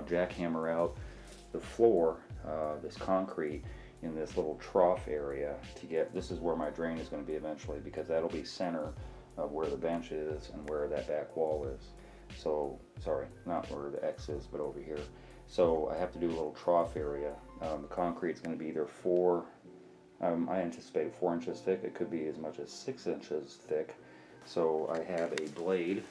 jackhammer out the floor, this concrete, in this little trough area to get, this is where my drain is going to be eventually, because that'll be center of where the bench is and where that back wall is. So, sorry, not where the X is, but over here. So I have to do a little trough area. The concrete's going to be either I anticipate 4 inches thick. It could be as much as 6 inches thick. So I have a blade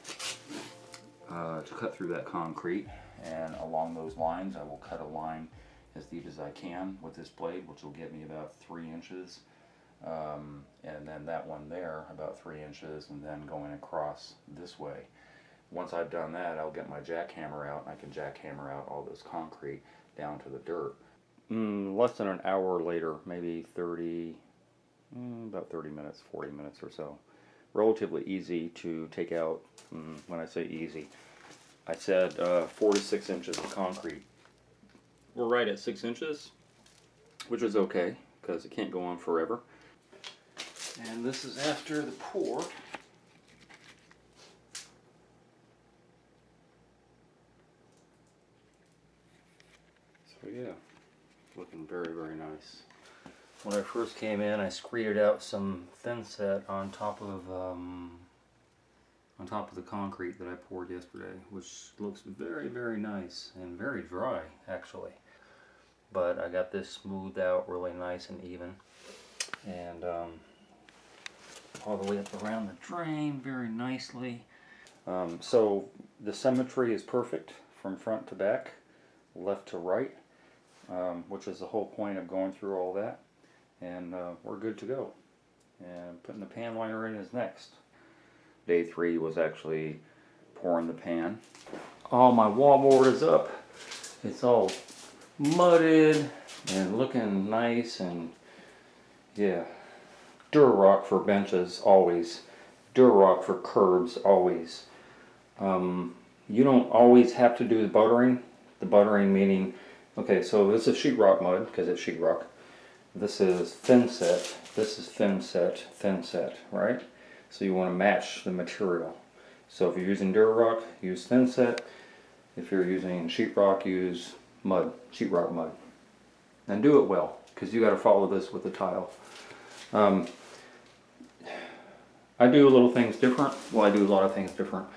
to cut through that concrete, and along those lines I will cut a line as deep as I can with this blade, which will give me about 3 inches, and then that one there about 3 inches, and then going across this way. Once I've done that, I'll get my jackhammer out, and I can jackhammer out all this concrete down to the dirt. Less than an hour later, maybe about 30 minutes, 40 minutes or so. Relatively easy to take out. When I say easy, I said 4 to 6 inches of concrete. We're right at 6 inches, which is okay because it can't go on forever. And this is after the pour. So yeah, looking very, very nice. When I first came in, I screeded out some thin set on top of the concrete that I poured yesterday, which looks very, very nice and very dry actually. But I got this smoothed out really nice and even, and all the way up around the drain very nicely. So the symmetry is perfect from front to back, left to right, which is the whole point of going through all that. And we're good to go. And putting the pan liner in is next. Day 3 was actually pouring the pan. All my wallboard is up. It's all mudded and looking nice, and yeah. Durarock for benches always. Durarock for curbs always. You don't always have to do the buttering. The buttering meaning, okay, so this is sheetrock mud because it's sheetrock. This is thin set, this is thin set, right? So you want to match the material. So if you're using Durarock, use thin set. If you're using sheetrock, use mud, sheetrock mud. And do it well, because you got to follow this with the tile. I do little things different. Well, I do a lot of things different.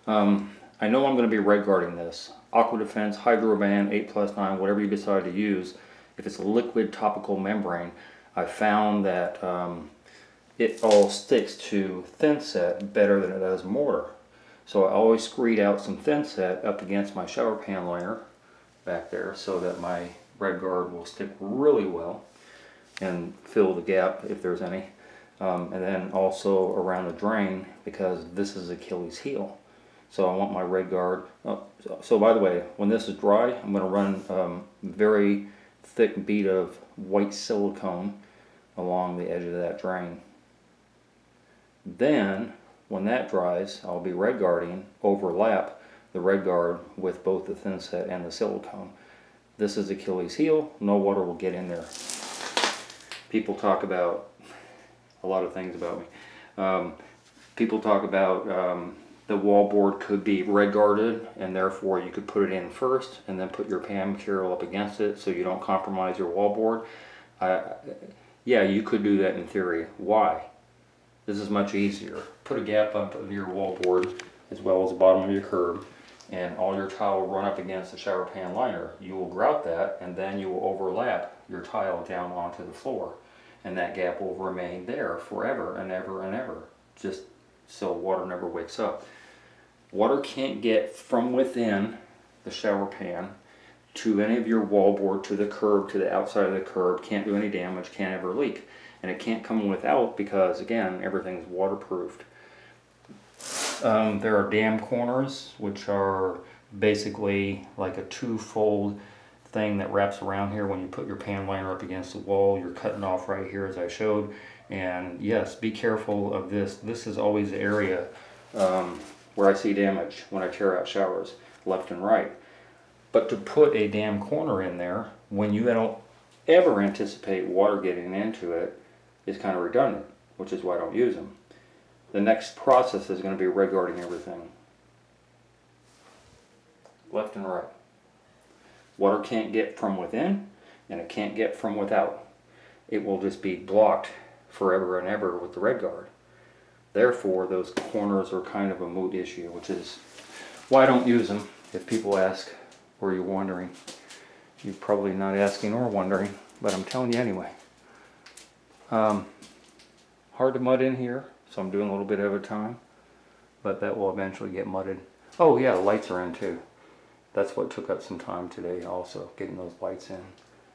I know I'm going to be red guarding this. Aqua Defense, Hydrovan, 8+9, whatever you decide to use. If it's a liquid topical membrane, I found that it all sticks to thin set better than it does mortar. So I always screed out some thin set up against my shower pan liner back there so that my red guard will stick really well and fill the gap if there's any. And then also around the drain, because this is Achilles heel. So I want my red guard. So by the way, when this is dry, I'm going to run very thick bead of white silicone along the edge of that drain. Then when that dries, I'll be red guarding, overlap the red guard with both the thin set and the silicone. This is Achilles heel, no water will get in there. People talk about a lot of things about me. People talk about the wallboard could be red guarded, and therefore you could put it in first and then put your pan material up against it so you don't compromise your wallboard. Yeah, you could do that in theory. Why? This is much easier. Put a gap up of your wallboard as well as the bottom of your curb, and all your tile will run up against the shower pan liner. You will grout that, and then you will overlap your tile down onto the floor, and that gap will remain there forever and ever and ever, just so water never wakes up. Water can't get from within the shower pan to any of your wallboard, to the curb, to the outside of the curb, can't do any damage, can't ever leak. And it can't come without because, again, everything's waterproofed. There are dam corners, which are basically like a two-fold thing that wraps around here. When you put your pan liner up against the wall, you're cutting off right here as I showed. And yes, be careful of this. This is always the area where I see damage when I tear out showers, left and right. But to put a dam corner in there when you don't ever anticipate water getting into it is kind of redundant, which is why I don't use them. The next process is going to be red guarding everything, left and right. Water can't get from within, and it can't get from without. It will just be blocked forever and ever with the RedGuard. Therefore, those corners are kind of a moot issue, which is why I don't use them. If people ask, or you're wondering, you're probably not asking or wondering, but I'm telling you anyway. Hard to mud in here, so I'm doing a little bit at a time, but that will eventually get mudded. Oh yeah, the lights are in too. That's what took up some time today also, getting those lights in.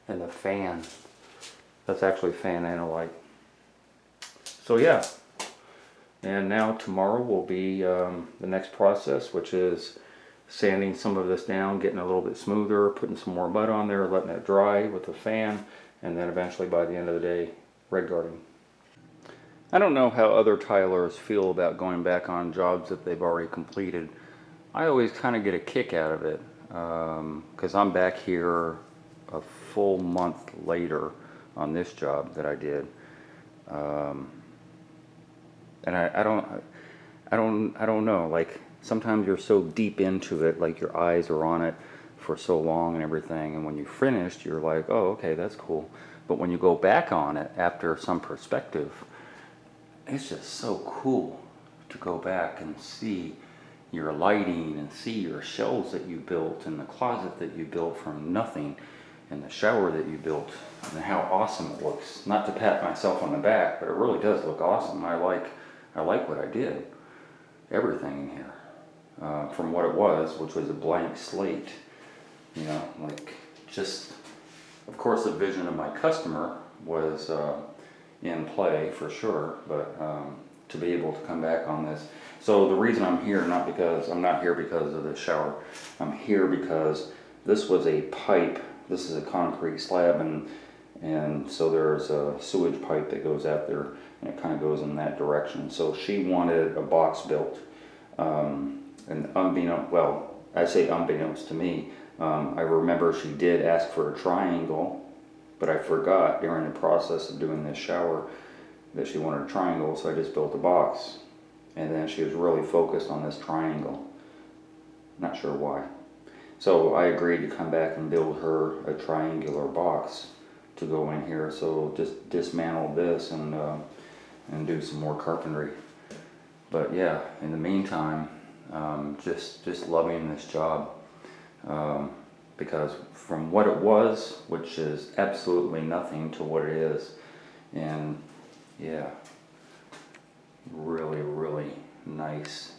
And the fan. That's actually a fan and a light. So yeah. And now tomorrow will be the next process, which is sanding some of this down, getting a little bit smoother, putting some more mud on there, letting it dry with the fan, and then eventually by the end of the day, RedGuarding. I don't know how other tilers feel about going back on jobs that they've already completed. I always kind of get a kick out of it because I'm back here a full month later on this job that I did. And I don't know, like sometimes you're so deep into it, like your eyes are on it for so long and everything, and when you finished you're like, oh okay, that's cool. But when you go back on it after some perspective, it's just so cool to go back and see your lighting and see your shelves that you built and the closet that you built from nothing and the shower that you built and how awesome it looks. Not to pat myself on the back, but it really does look awesome. I like what I did. Everything in here. From what it was, which was a blank slate. You know, like just, of course the vision of my customer was in play for sure, but to be able to come back on this. So the reason I'm here, I'm not here because of the shower. I'm here because this was a pipe. This is a concrete slab, and so there's a sewage pipe that goes out there, and it kind of goes in that direction. So she wanted a box built, and unbeknownst, well, I say unbeknownst to me, I remember she did ask for a triangle, but I forgot during the process of doing this shower that she wanted a triangle, so I just built a box. And then she was really focused on this triangle. Not sure why. So I agreed to come back and build her a triangular box to go in here. So just dismantle this and do some more carpentry. But yeah, in the meantime, just loving this job. Because from what it was, which is absolutely nothing to what it is, and yeah, really, really nice.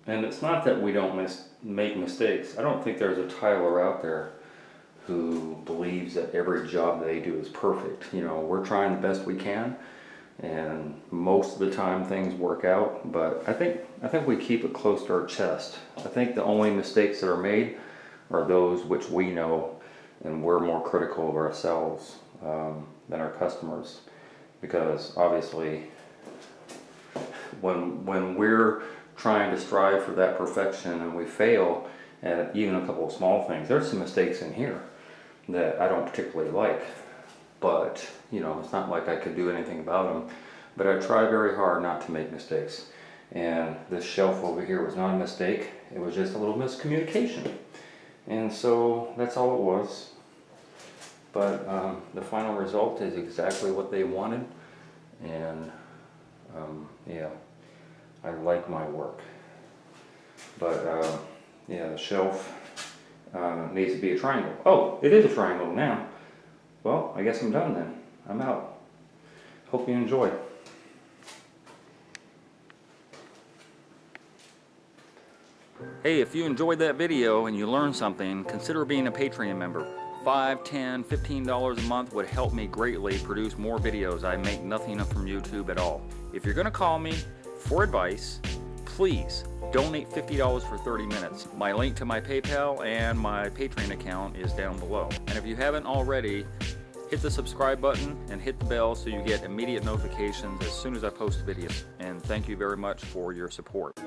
And it's not that we don't make mistakes. I don't think there's a tiler out there who believes that every job they do is perfect. You know, we're trying the best we can, and most of the time things work out, but I think we keep it close to our chest. I think the only mistakes that are made are those which we know, and we're more critical of ourselves than our customers, because obviously when we're trying to strive for that perfection and we fail at even a couple of small things, there's some mistakes in here that I don't particularly like, but you know, it's not like I could do anything about them, but I try very hard not to make mistakes. And this shelf over here was not a mistake, it was just a little miscommunication. And so that's all it was. But the final result is exactly what they wanted. And yeah, I like my work. But yeah, the shelf needs to be a triangle. Oh, it is a triangle now. Well, I guess I'm done then. I'm out. Hope you enjoy. Hey, if you enjoyed that video and you learned something, consider being a Patreon member. $5, $10, $15 a month would help me greatly produce more videos. I make nothing from YouTube at all. If you're going to call me for advice, please donate $50 for 30 minutes. My link to my PayPal and my Patreon account is down below. And if you haven't already, hit the subscribe button and hit the bell so you get immediate notifications as soon as I post videos. And thank you very much for your support.